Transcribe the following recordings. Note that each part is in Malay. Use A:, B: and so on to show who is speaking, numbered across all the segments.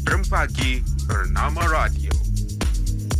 A: Rempagi Bernama Radio.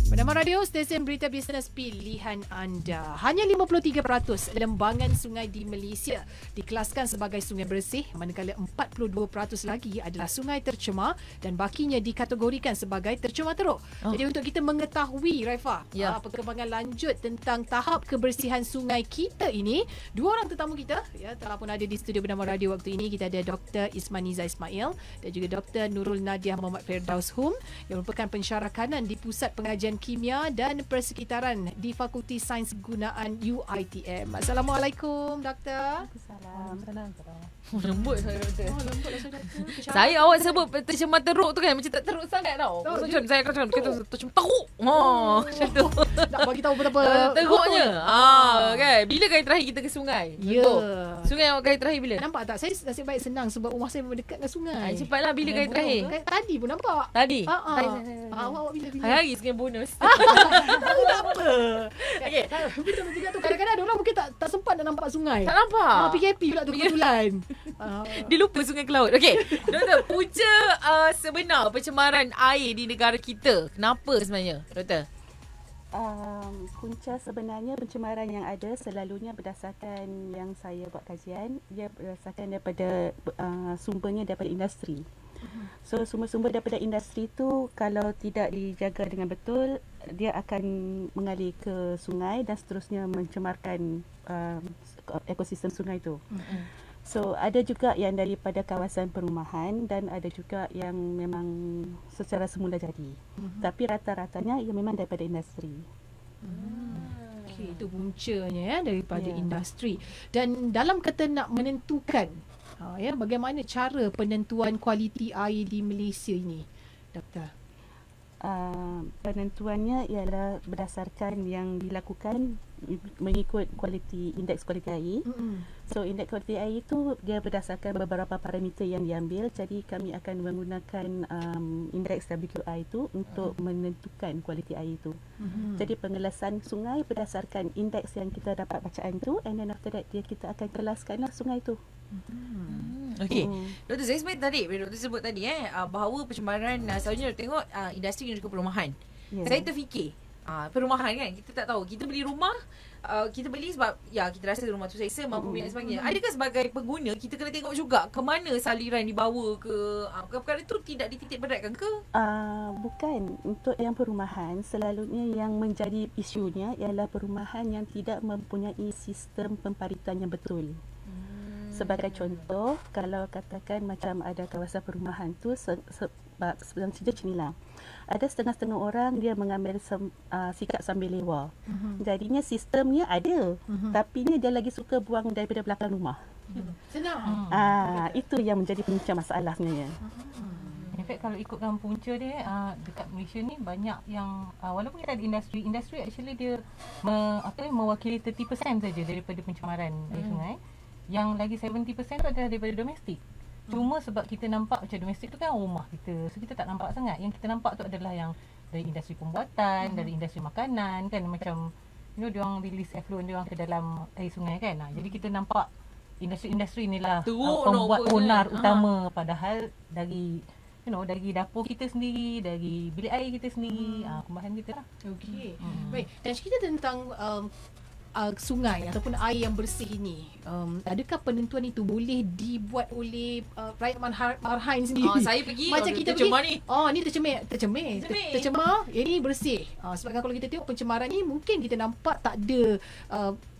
B: Bernama Radio, stesen berita bisnes pilihan anda. Hanya 53% lembangan sungai di Malaysia dikelaskan sebagai sungai bersih, manakala 42% lagi adalah sungai tercemar dan bakinya dikategorikan sebagai tercemar teruk. Jadi untuk kita mengetahui, Raifa, perkembangan lanjut tentang tahap kebersihan sungai kita ini, dua orang tetamu kita telah pun ada di studio Bernama Radio waktu ini. Kita ada Dr. Ismaniza Ismail dan juga Dr. Nurul Nadia Muhammad Firdaus Hum yang merupakan pensyarah kanan di Pusat Pengajian Kimia dan Persekitaran di Fakulti Sains Gunaan UiTM. Assalamualaikum, Doktor.
C: Assalamualaikum. Lembut saya doktor.
B: Lembutlah saya, Doktor.
C: Saya awak sebut tercemar teruk tu kan macam tak teruk sangat tau. Macam saya kata tercemar teruk. Macam tu.
B: Nak bagi tahu betapa
C: Teruknya. Kan. Bila kali terakhir kita ke sungai?
B: Ya.
C: Sungai awak kali terakhir bila?
B: Nampak tak? Saya nasib baik senang sebab rumah saya memang dekat dengan sungai.
C: Cepatlah bila kali terakhir?
B: Tadi pun nampak.
C: Tadi.
B: Awak bila?
C: Hari sungai bonus.
B: Tahu tak apa. Okey. Betul juga tu. Kadang-kadang ada orang mungkin tak sempat nak nampak sungai.
C: Tak nampak.
B: PKP pula tu kebetulan.
C: Dia lupa sungai ke laut. Okey. Doktor, punca sebenar pencemaran air di negara kita. Kenapa sebenarnya, Doktor?
D: Punca sebenarnya pencemaran yang ada selalunya berdasarkan yang saya buat kajian, dia berdasarkan daripada sumbernya daripada industri. So sumber-sumber daripada industri tu kalau tidak dijaga dengan betul, dia akan mengalir ke sungai dan seterusnya mencemarkan ekosistem sungai tu. So ada juga yang daripada kawasan perumahan dan ada juga yang memang secara semula jadi. Tapi rata-ratanya ia memang daripada industri.
B: Okey, itu puncanya daripada industri. Dan dalam kata nak menentukan bagaimana cara penentuan kualiti air di Malaysia ini, Doktor?
D: Penentuannya ialah berdasarkan yang dilakukan mengikut indeks kualiti air. So indeks kualiti air itu dia berdasarkan beberapa parameter yang diambil. Jadi kami akan menggunakan indeks WQI itu untuk menentukan kualiti air itu. Jadi pengelasan sungai berdasarkan indeks yang kita dapat bacaan tu, and then after that kita akan kelaskanlah sungai itu.
C: Okey. Doktor, saya sebenarnya Doktor sebut tadi bahawa pencemaran selalunya tengok industri dan juga perumahan. Saya terfikir perumahan kan, kita tak tahu, kita beli rumah, kita beli sebab kita rasa rumah tu selesa, mampu dan sebagainya. Adakah sebagai pengguna kita kena tengok juga ke mana saliran dibawa ke perkara itu tidak dititik beratkan ke?
D: Bukan. Untuk yang perumahan, selalunya yang menjadi isunya ialah perumahan yang tidak mempunyai sistem pemparitan yang betul. Sebagai contoh, kalau katakan macam ada kawasan perumahan tu sebab macam ada setengah-setengah orang dia mengambil sikap sambil lewa. Jadinya sistemnya ada, tapi dia lagi suka buang daripada belakang rumah.
B: Senang.
D: Itu yang menjadi punca masalah sebenarnya.
E: In fact, kalau ikutkan punca dia dekat Malaysia ni banyak yang walaupun kita ada industri actually dia mewakili 30% saja daripada pencemaran air sungai. Yang lagi 70% tu adalah daripada domestik. Cuma sebab kita nampak macam domestik tu kan rumah kita, so kita tak nampak sangat. Yang kita nampak tu adalah yang dari industri pembuatan, dari industri makanan kan, macam diorang release effluent diorang ke dalam air sungai kan. Jadi kita nampak industri-industri inilah pembuat onar utama, padahal dari dari dapur kita sendiri, dari bilik air kita sendiri, kumbahan kita lah.
B: Okey. Baik, dan cerita tentang sungai ataupun air yang bersih ini, adakah penentuan itu boleh dibuat oleh rakyat marhain sendiri?
C: Saya pergi
B: macam kita
C: tercemar
B: pergi,
C: ni.
B: ni tercemar, ini bersih. Sebabkan kalau kita tengok pencemaran ni, mungkin kita nampak tak ada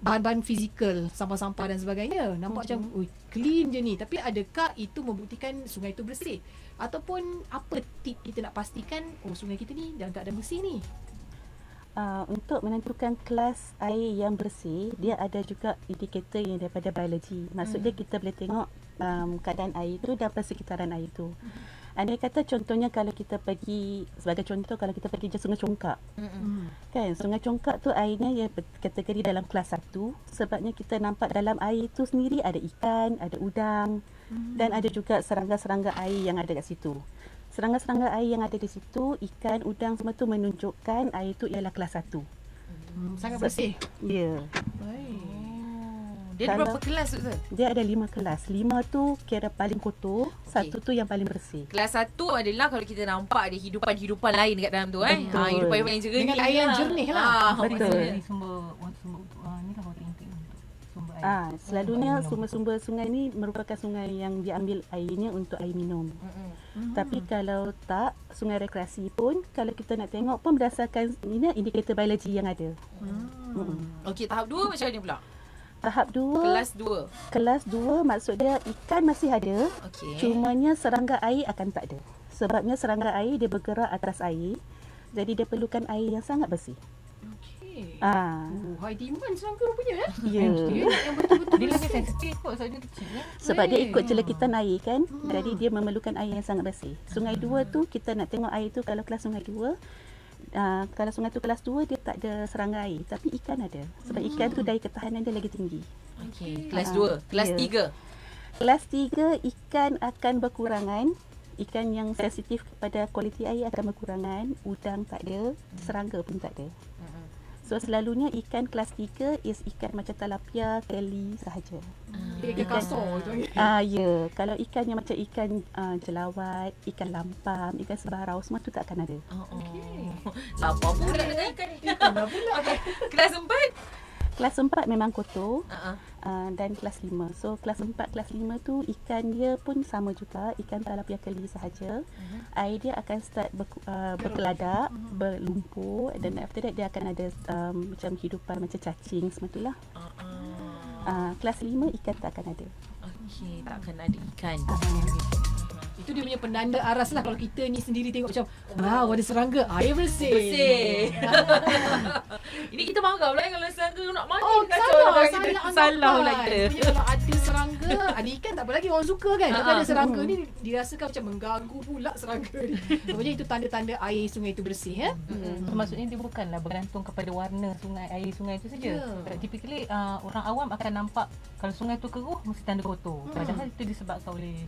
B: bahan-bahan fizikal, sampah-sampah dan sebagainya. Nampak macam clean je ni, tapi adakah itu membuktikan sungai itu bersih? Ataupun apa tip kita nak pastikan sungai kita ni dalam keadaan bersih ni?
D: Untuk menentukan kelas air yang bersih, dia ada juga indikator yang daripada biologi. Maksudnya kita boleh tengok keadaan air itu dan persekitaran air itu. Andai kata contohnya kalau kita pergi, sebagai contoh kalau kita pergi ke Sungai Congkak. Kan, Sungai Congkak tu airnya yang kategori dalam kelas 1, sebabnya kita nampak dalam air itu sendiri ada ikan, ada udang dan ada juga serangga-serangga air yang ada kat situ. Serangga-serangga air yang ada di situ, ikan, udang semua tu menunjukkan air itu ialah kelas 1.
B: Sangat bersih.
D: Ya.
B: Baik.
C: Dia ada
D: Kalau-
C: berapa kelas tu?
D: Dia ada 5 kelas. 5 tu kira paling kotor, satu tu yang paling bersih.
C: Kelas 1 adalah kalau kita nampak ada hidupan-hidupan lain dekat dalam tu
D: Betul.
C: hidupan yang jernih.
B: Dengan air yang jernih lah.
D: Betul.
E: Jadi sumber ni lah water intake untuk sumber air.
D: Selalunya
E: Untuk minum.
D: sumber-sumber sungai ni merupakan sungai yang diambil airnya untuk air minum. Tapi kalau tak, sungai rekreasi pun kalau kita nak tengok pun berdasarkan ini indikator biologi yang ada.
C: Okey, tahap 2 macam mana pula?
D: Tahap 2,
C: Kelas 2.
D: kelas 2 maksud dia ikan masih ada,
C: Okey.
D: cumanya serangga air akan tak ada. Sebabnya serangga air dia bergerak atas air, jadi dia perlukan air yang sangat bersih.
B: Okey.
D: Ah,
B: High demand serangga rupanya
D: ya.
B: Yang betul-betul
E: Dia lagi
B: bersih.
E: sensitif kot sebab dia kecil kan.
D: Sebab dia ikut
B: Weh.
D: jelekitan air kan, jadi dia memerlukan air yang sangat bersih. Sungai 2 tu kita nak tengok air tu kalau kelas sungai 2, kalau sungai tu kelas 2 dia tak ada serangga air, tapi ikan ada. Sebab ikan tu daya ketahanan dia lagi tinggi.
C: Okey, kelas 2. Kelas
D: ya.
C: 3.
D: Kelas 3 ikan akan berkurangan. Ikan yang sensitif kepada kualiti air akan berkurangan. Udang tak ada, serangga pun tak ada. So selalunya ikan kelas 3 is ikan macam tilapia, keli sahaja.
B: Ikan kasar tu.
D: Ya, kalau ikan yang macam ikan jelawat, ikan lampam, ikan sebarau, semua tu tak akan ada.
C: Lapar pula dengan ikan ni. Okey, kelas 4.
D: Kelas 4 memang kotor.
C: Uh-uh.
D: Dan kelas 5. So kelas 4, kelas 5 tu ikan dia pun sama juga, ikan tilapia keli sahaja. Air dia akan start berkeladak, berlumpur, dan after that dia akan ada macam hidupan macam cacing semua tu lah. Kelas 5 ikan tak akan ada.
C: Okey, tak akan ada ikan.
B: Itu dia punya penanda aras lah kalau kita ni sendiri tengok macam wow ada serangga, air bersih.
C: Bersih. Ini kita marah pula kalau serangga nak mati.
B: Oh,
C: kacau
B: salah
C: lah kita.
B: anggapan.
C: Salah pula kita.
B: Sebenarnya kalau ada serangga, ada ikan tak apa lagi orang suka kan. Tapi ada serangga ni dirasakan macam mengganggu pula serangga ni. Sebenarnya itu tanda-tanda air sungai itu bersih ya.
E: So, maksudnya dia bukanlah bergantung kepada warna sungai, air sungai itu saja.
B: Ya.
E: Typically orang awam akan nampak kalau sungai tu keruh mesti tanda kotor. Padahal itu disebabkan oleh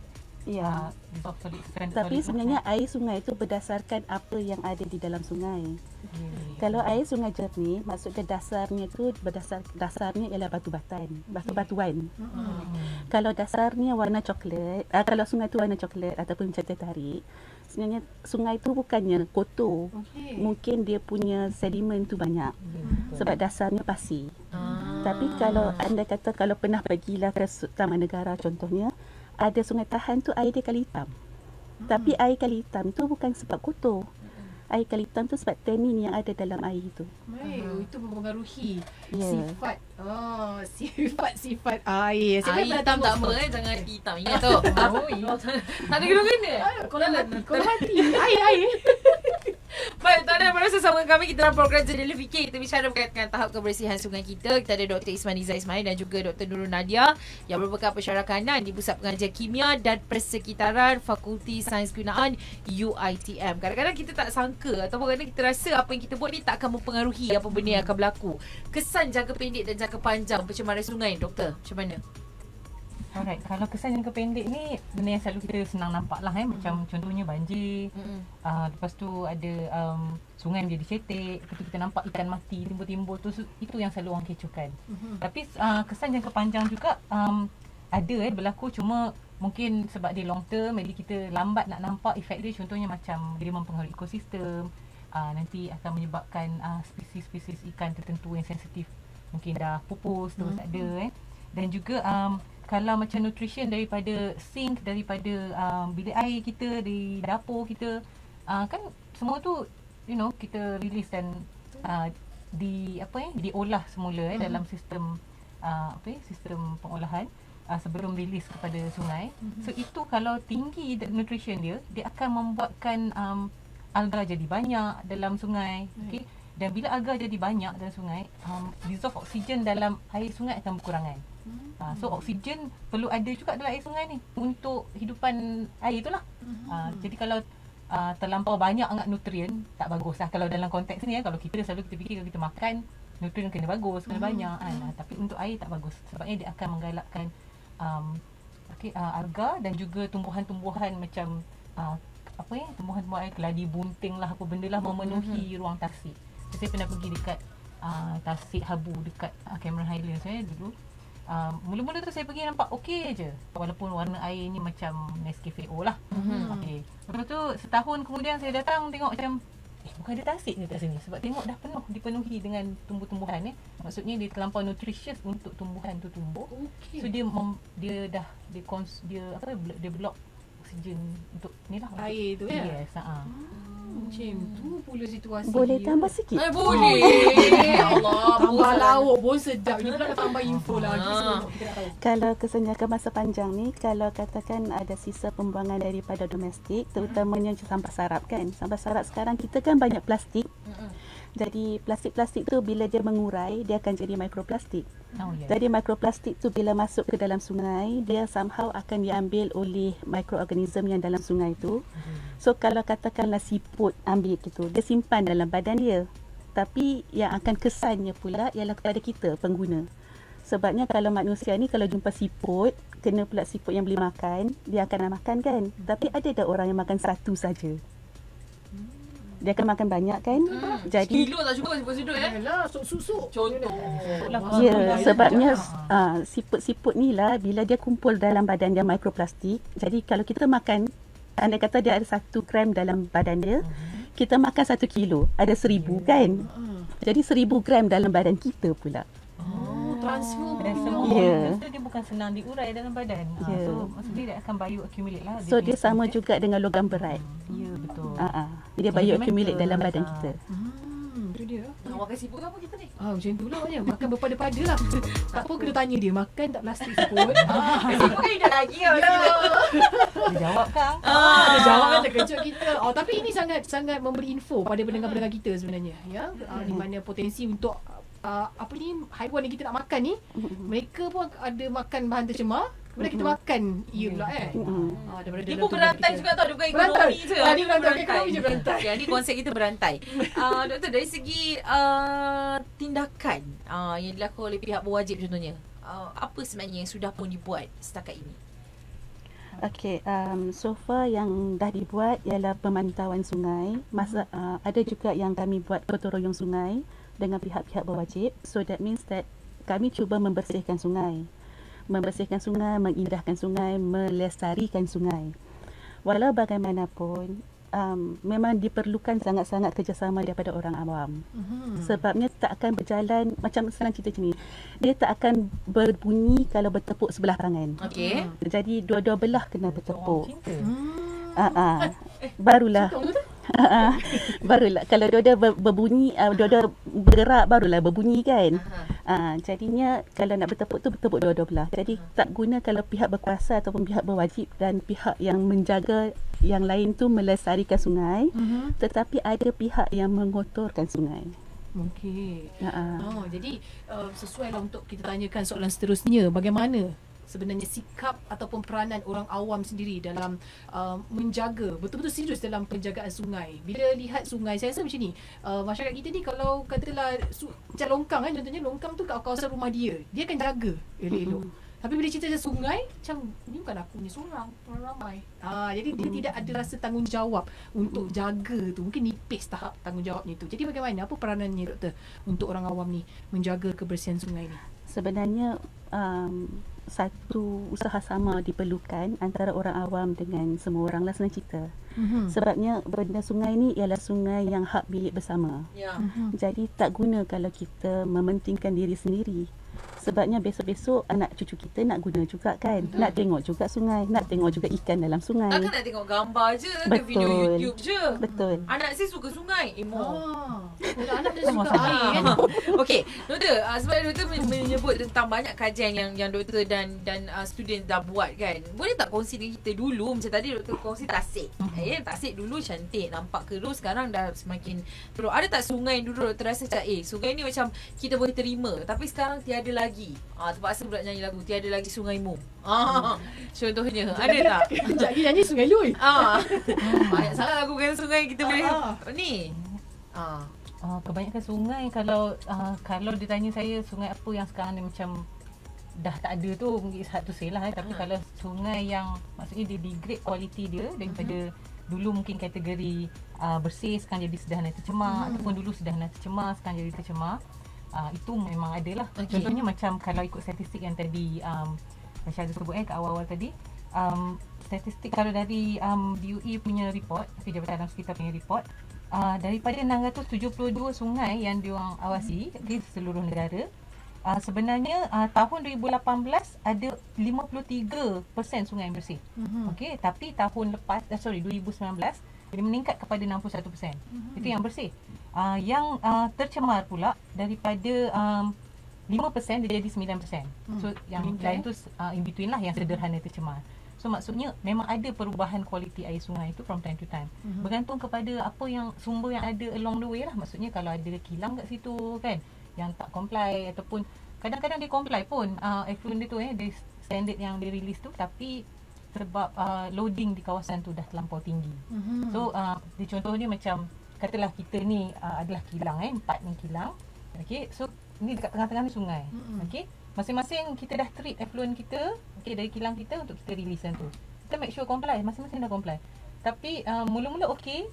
D: Ya.
E: dissolved solid stranded
D: Tapi
E: solid
D: sebenarnya air sungai itu berdasarkan apa yang ada di dalam sungai. Kalau air sungai jernih, maksudnya dasarnya tu dasarnya ialah batu-batuan. Kalau dasarnya warna coklat, kalau sungai tu warna coklat ataupun macam teh tarik, sebenarnya sungai tu bukannya kotor.
B: Okey.
D: Mungkin dia punya sedimen tu banyak. Sebab dasarnya pasir. Tapi kalau anda kata kalau pernah pergilah ke Taman Negara contohnya, ada sungai tahan tu air dia kali hitam. Tapi air kali hitam tu bukan sebab kotor. Air kali hitam tu sebab tanin yang ada dalam air tu.
B: Itu mempengaruhi
D: Ya.
B: sifat air.
C: Air hitam tak apa jangan hitam. Ingat tu. Tak ada kena-kena.
B: Kalau mati air.
C: Baik, tuan dan puan sama kami kita dalam program Jendela Fikir. Kita bicara berkaitan dengan tahap kebersihan sungai kita. Kita ada Dr. Ismaniza Ismail dan juga Dr. Nurul Nadia yang merupakan pensyarah kanan di Pusat Pengajian Kimia dan Persekitaran Fakulti Sains Gunaan UiTM. Kadang-kadang kita tak sangka ataupun kadang kita rasa apa yang kita buat ni tak akan mempengaruhi apa benda yang akan berlaku. Kesan jangka pendek dan jangka panjang pencemaran sungai, Doktor, macam mana?
E: Alright, kalau kesan jangka pendek ni benda yang selalu kita senang nampak lah macam contohnya banjir. Lepas tu ada sungai menjadi cetek, lepas tu kita nampak ikan mati timbul-timbul tu, itu yang selalu orang kecohkan. Tapi kesan jangka panjang juga ada berlaku, cuma mungkin sebab dia long term, jadi kita lambat nak nampak efek dia. Contohnya macam dia mempengaruhi ekosistem, nanti akan menyebabkan spesies-spesies ikan tertentu yang sensitif mungkin dah pupus terus tak ada dan juga kalau macam nutrition daripada sink, daripada bilik air kita, di dapur kita, kan semua tu kita release dan diolah semula dalam sistem sistem pengolahan sebelum release kepada sungai. So itu kalau tinggi nutrition dia akan membuatkan alga jadi banyak dalam sungai. Okey. Dan bila alga jadi banyak dalam sungai, dissolve oksigen dalam air sungai akan berkurangan. So oksigen perlu ada juga dalam air sungai ni untuk hidupan air itulah. Jadi kalau terlampau banyak sangat nutrien, tak bagus lah. Kalau dalam konteks ni kalau kita fikir kalau kita makan, nutrien kena bagus, kena banyak kan. Tapi untuk air tak bagus. Sebabnya dia akan menggalakkan alga dan juga tumbuhan-tumbuhan macam tumbuhan-tumbuhan keladi bunting lah, apa benda lah memenuhi ruang tasik. Saya pernah pergi dekat tasik Habu dekat Cameron Highlands dulu. Mula-mula tu saya pergi nampak okey je. Walaupun warna air ni macam Nescafe O lah. Okey. Lepas tu setahun kemudian saya datang tengok macam bukan ada tasik ni kat sini. Sebab tengok dah dipenuhi dengan tumbuh-tumbuhan Maksudnya dia terlampau nutritious untuk tumbuhan tu tumbuh.
B: Okey.
E: So dia dia block oksigen untuk ni lah.
B: Air tu ya.
E: Yes,
B: Macam tu pula situasi.
D: Boleh
B: dia.
D: tambah sikit?
C: Boleh. Allah,
B: Tambah lauk pun sedap. Ini pula nak tambah info lagi semua kita nak tahu.
D: Kalau kesenjangan masa panjang ni, kalau katakan ada sisa pembuangan daripada domestik, terutamanya sampah sarap kan. Sampah sarap sekarang kita kan banyak plastik. Jadi plastik-plastik tu bila dia mengurai, dia akan jadi mikroplastik. Jadi mikroplastik tu bila masuk ke dalam sungai, dia somehow akan diambil oleh mikroorganism yang dalam sungai tu. So kalau katakanlah siput ambil gitu, dia simpan dalam badan dia. Tapi yang akan kesannya pula ialah kepada kita pengguna. Sebabnya kalau manusia ni kalau jumpa siput, kena pula siput yang boleh makan, dia akan nak makan kan. Tapi ada tak orang yang makan satu saja? Dia akan makan banyak kan. Jadi
C: Kilo tak cukup siput-siput
B: Yalah, susu.
C: Contoh.
D: ya, sebabnya siput-siput ni lah bila dia kumpul dalam badan dia mikroplastik. Jadi kalau kita makan, andai kata dia ada 1 gram dalam badan dia, kita makan 1 kilo, ada 1000 kan. Jadi 1000 gram dalam badan kita pula.
B: Transfer.
E: Dan semua
D: Ya.
E: dia bukan senang diurai dalam badan.
D: Ya.
E: So maksudnya dia akan bioaccumulate lah.
D: So dia sama juga dengan logam berat.
E: Ya, betul.
D: Dia bioaccumulate dalam badan kita.
B: Itu dia.
C: Nak makan siput ke apa kita ni?
B: Macam tu lah maknanya. Makan berpada-pada lah. Tak apa kena tanya dia. Makan tak plastik siput?
C: Siput kan dah lagi lah.
E: Dia jawab Kang.
B: Dia jawab kan terkejut kita. Tapi ini sangat memberi info pada pendengar-pendengar kita sebenarnya. Ya, di mana potensi untuk haiwan yang kita nak makan ni, mereka pun ada makan bahan tercemar. Kemudian kita makan ia pula daripada
C: Dia
B: dalam
C: pun
B: tubuh
C: berantai
B: kita.
C: juga tau. Dia bukan
B: Berantai.
C: ekonomi je.
B: Dia berantai. Ekonomi je berantai.
C: Ya, ni konsep kita berantai. Doktor, dari segi tindakan yang dilakukan oleh pihak berwajib contohnya, apa sebenarnya yang sudah pun dibuat setakat ini?
D: Okey, so far yang dah dibuat ialah pemantauan sungai. Ada juga yang kami buat gotong royong sungai dengan pihak-pihak berwajib. So that means that kami cuba membersihkan sungai. Mengindahkan sungai, melestarikan sungai. Walau bagaimanapun, memang diperlukan sangat-sangat kerjasama daripada orang awam. Sebabnya tak akan berjalan, macam senang cerita macam ni, dia tak akan berbunyi kalau bertepuk sebelah tangan.
C: Okey.
D: Jadi dua-dua belah kena bertepuk.
E: Cinta.
D: Barulah barulah kalau dua-dua berbunyi, dua-dua bergerak barulah berbunyi kan. Jadinya kalau nak bertepuk tu bertepuk dua-dua belah. Jadi tak guna kalau pihak berkuasa ataupun pihak berwajib dan pihak yang menjaga yang lain tu melestarikan sungai, tetapi ada pihak yang mengotorkan sungai.
B: Okey. Jadi sesuai lah untuk kita tanyakan soalan seterusnya, bagaimana sebenarnya sikap ataupun peranan orang awam sendiri dalam menjaga, betul-betul serius dalam penjagaan sungai. Bila lihat sungai, saya rasa macam ni, masyarakat kita ni kalau katalah macam longkang kan, contohnya longkang tu kat kawasan rumah dia akan jaga elok-elok. Tapi bila cerita pasal sungai, macam ni bukan aku ni seorang, orang ramai. Jadi dia tidak ada rasa tanggungjawab untuk jaga tu. Mungkin nipis tahap tanggungjawabnya tu. Jadi bagaimana, apa peranannya doktor untuk orang awam ni menjaga kebersihan sungai ni?
D: Sebenarnya satu usaha sama diperlukan antara orang awam dengan semua orang lah, senang cerita. Sebabnya benda sungai ni ialah sungai yang hak milik bersama.
C: Ya.
D: Jadi tak guna kalau kita mementingkan diri sendiri. Sebabnya besok-besok anak cucu kita nak guna juga kan. Nak tengok juga sungai, nak tengok juga ikan dalam sungai.
C: Takkan nak tengok gambar je, ke
D: Betul.
C: video YouTube je.
D: Betul.
C: Anak saya suka sungai.
B: Anak dia suka air kan.
C: Okey, doktor, sebab doktor menyebut tentang banyak kajian yang doktor dan student dah buat kan. Boleh tak kongsi dengan kita dulu, macam tadi doktor kongsi tasik. Tasik dulu cantik, nampak keruh, sekarang dah semakin teruk. Ada tak sungai dulu doktor rasa macam sungai ni macam kita boleh terima, tapi sekarang tiada lagi. Terpaksa pula nyanyi lagu Tiada Lagi Sungaimu. Contohnya, ada tak?
B: Sekejap lagi nyanyi Sungai Lui.
C: Banyak sangat lagu kan sungai kita boleh ni.
E: Kebanyakan sungai kalau ditanya saya sungai apa yang sekarang ni macam dah tak ada tu, mungkin satu say lah tapi kalau sungai yang maksudnya dia degrade kualiti dia daripada dulu mungkin kategori bersih sekarang jadi sederhana tercemar, ataupun dulu sederhana tercemar sekarang jadi tercemar. itu memang ada lah. Contohnya macam kalau ikut statistik yang tadi Masya ada sebut kat awal-awal tadi, statistik kalau dari DUI punya report, Jabatan Alam Sekitar punya report, daripada 672 sungai yang diorang awasi di seluruh negara, sebenarnya tahun 2018 ada 53% sungai yang bersih. Okey, tapi tahun lepas 2019 dia meningkat kepada 61%. Itu yang bersih. Yang tercemar pula daripada 5% dia jadi 9%. So yang lain tu in between lah, yang sederhana tercemar. So maksudnya memang ada perubahan kualiti air sungai itu from time to time. Bergantung kepada apa yang sumber yang ada along the way lah. Maksudnya kalau ada kilang kat situ kan yang tak comply, ataupun kadang-kadang dia comply pun effluent dia tu dia standard yang dia release tu, tapi sebab loading di kawasan tu dah terlampau tinggi. So dia contohnya macam katalah kita ni adalah kilang 4 ni kilang. Okey, so ni dekat tengah-tengah ni sungai. Okey, masing-masing kita dah treat effluent kita, okey, dari kilang kita untuk kita release tu. Kita make sure comply, masing-masing dah comply. Tapi mula-mula okey,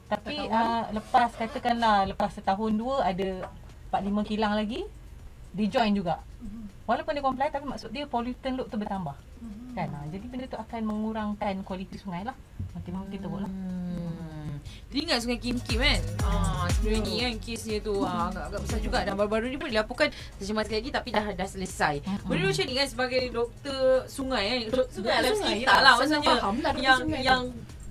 E: tapi lepas katakanlah lepas setahun dua ada 4-5 kilang lagi dia join juga. Walaupun dia comply, tapi maksud dia pollutant load tu bertambah. Kan? Jadi benda tu akan mengurangkan kualiti sungai lah. Makin kita buat lah.
C: Jadi ingat Sungai Kim Kim kan? Sebelum ni kan kesnya tu agak besar juga, dan baru-baru ni pun dilaporkan tercemar sekali lagi, tapi dah selesai. Benda macam ni kan, sebagai doktor sungai kan, sungai alam sekitar lah maksudnya, yang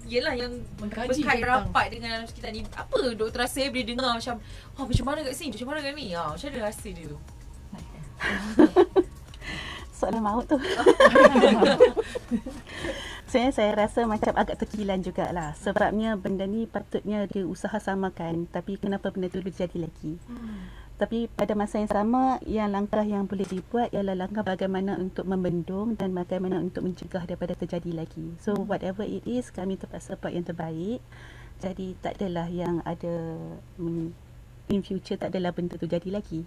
C: yelah yang berkait rapat dengan alam sekitar ni, apa doktor rasa boleh dengar macam macam mana kat sini, macam mana kat ni, macam mana rasa dia tu?
D: Soalan maut tu. Saya rasa macam agak terkilan jugalah. Sebabnya benda ni patutnya diusaha samakan, tapi kenapa benda tu terjadi lagi? Tapi pada masa yang sama, yang langkah yang boleh dibuat ialah langkah bagaimana untuk membendung dan bagaimana untuk mencegah daripada terjadi lagi. So whatever it is, kami terpaksa buat yang terbaik. Jadi tak adalah yang ada in future, tak adalah benda tu jadi lagi.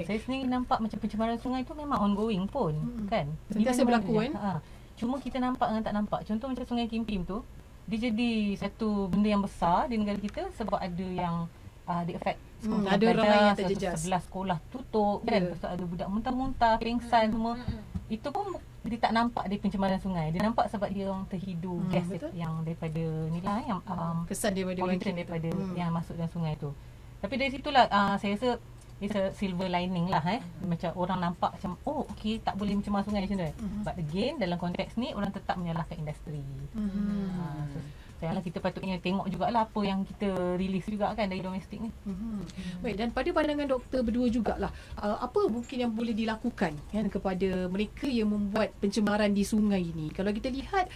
E: Saya sendiri nampak macam pencemaran sungai tu memang ongoing pun, kan?
B: Sentiasa berlaku kan?
E: Cuma kita nampak dengan tak nampak. Contoh macam Sungai Kim Kim tu, dia jadi satu benda yang besar di negara kita sebab ada yang dia affect
B: ada ramai yang terjejas.
E: 11 sekolah tutup kan, lepas tu ada budak muntah-muntah, pingsan semua. Itu pun dia tak nampak dia pencemaran sungai. Dia nampak sebab dia orang terhidu gas yang daripada ni lah, yang
B: kesan daripada
E: yang masuk dalam sungai tu. Tapi dari situlah saya rasa it's a silver lining lah macam orang nampak macam okey, tak boleh mencemar sungai macam tu. But again, dalam konteks ni orang tetap menyalahkan industri. So, sayanglah kita patutnya tengok jugalah apa yang kita release juga kan dari domestik ni.
B: Baik, dan pada pandangan doktor berdua jugalah, apa mungkin yang boleh dilakukan kan kepada mereka yang membuat pencemaran di sungai ini? Kalau kita lihat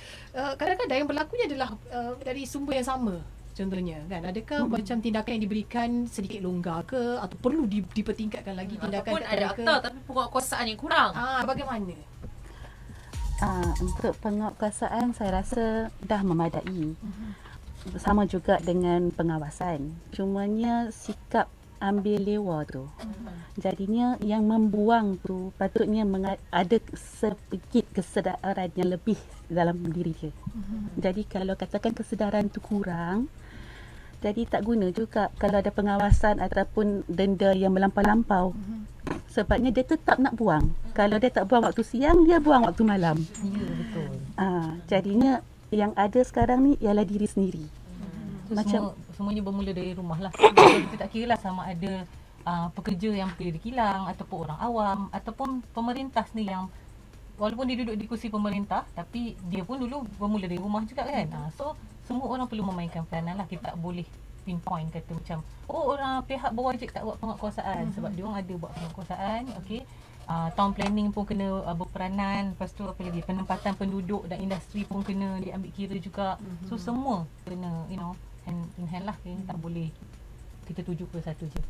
B: kadang-kadang yang berlakunya adalah dari sumber yang sama. Contohnya kan, adakah macam tindakan yang diberikan sedikit longgar ke, atau perlu dipertingkatkan lagi tindakan
C: ataupun ada akta tapi penguatkuasaan yang kurang?
B: Bagaimana?
D: Untuk penguatkuasaan saya rasa dah memadai. Sama juga dengan pengawasan. Cumanya sikap ambil lewa tu. Jadinya yang membuang tu patutnya ada sedikit kesedaran yang lebih dalam diri dia. Jadi kalau katakan kesedaran tu kurang, jadi tak guna juga kalau ada pengawasan ataupun denda yang melampau-lampau. Sebabnya dia tetap nak buang. Kalau dia tak buang waktu siang, dia buang waktu malam.
E: Ya, betul.
D: Jadinya yang ada sekarang ni ialah diri sendiri.
E: Macam semuanya bermula dari rumah lah. Kita tak kira lah sama ada pekerja yang bekerja di kilang, ataupun orang awam, ataupun pemerintah ni yang walaupun dia duduk di kursi pemerintah, tapi dia pun dulu bermula dari rumah juga kan. So semua orang perlu memainkan peranan lah. Kita tak boleh pinpoint kata macam orang pihak berwajib tak buat penguatkuasaan, sebab dia orang ada buat penguatkuasaan. Okey, town planning pun kena berperanan. Lepas tu apa lagi, penempatan penduduk dan industri pun kena diambil kira juga. So semua kena hand in hand lah. Tak boleh kita tuju ke satu je.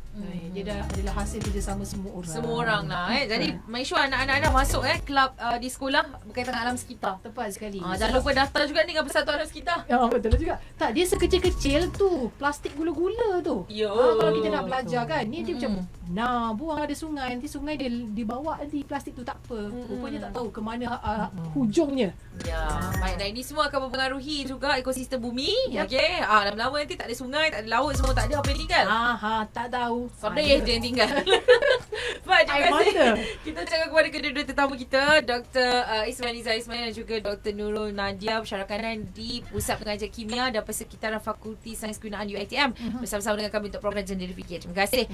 B: Dia adalah hasil kerjasama semua orang.
C: Semua orang lah. Jadi make sure anak-anak dah masuk kelab di sekolah berkaitan dengan alam sekitar.
B: Tepat sekali.
C: Jangan lupa daftar juga ni dengan Persatuan Alam Sekitar.
B: Betul juga. Tak, dia sekecil-kecil tu plastik gula-gula tu. Kalau kita nak belajar kan, ni dia macam buang ada sungai, nanti sungai dia dibawa nanti plastik tu tak apa. Rupanya tak tahu ke mana hujungnya.
C: Baik, dan ini semua akan mempengaruhi juga ekosistem bumi. Okey, lama-lama nanti tak ada sungai, tak ada laut, semua tak ada apa ni kan. tinggal.
B: Tak tahu.
C: Sedih je yang tinggal. Baik, terima
B: Air
C: kasih.
B: mata.
C: Kita cakap kepada kedua-dua tetamu kita, Dr. Ismail Ismail dan juga Dr. Nurul Nadia, pensyarah kanan di Pusat Pengajar Kimia dan Persekitaran Fakulti Sains Kegunaan UiTM bersama-sama dengan kami untuk program Jendela Fikir. Terima kasih.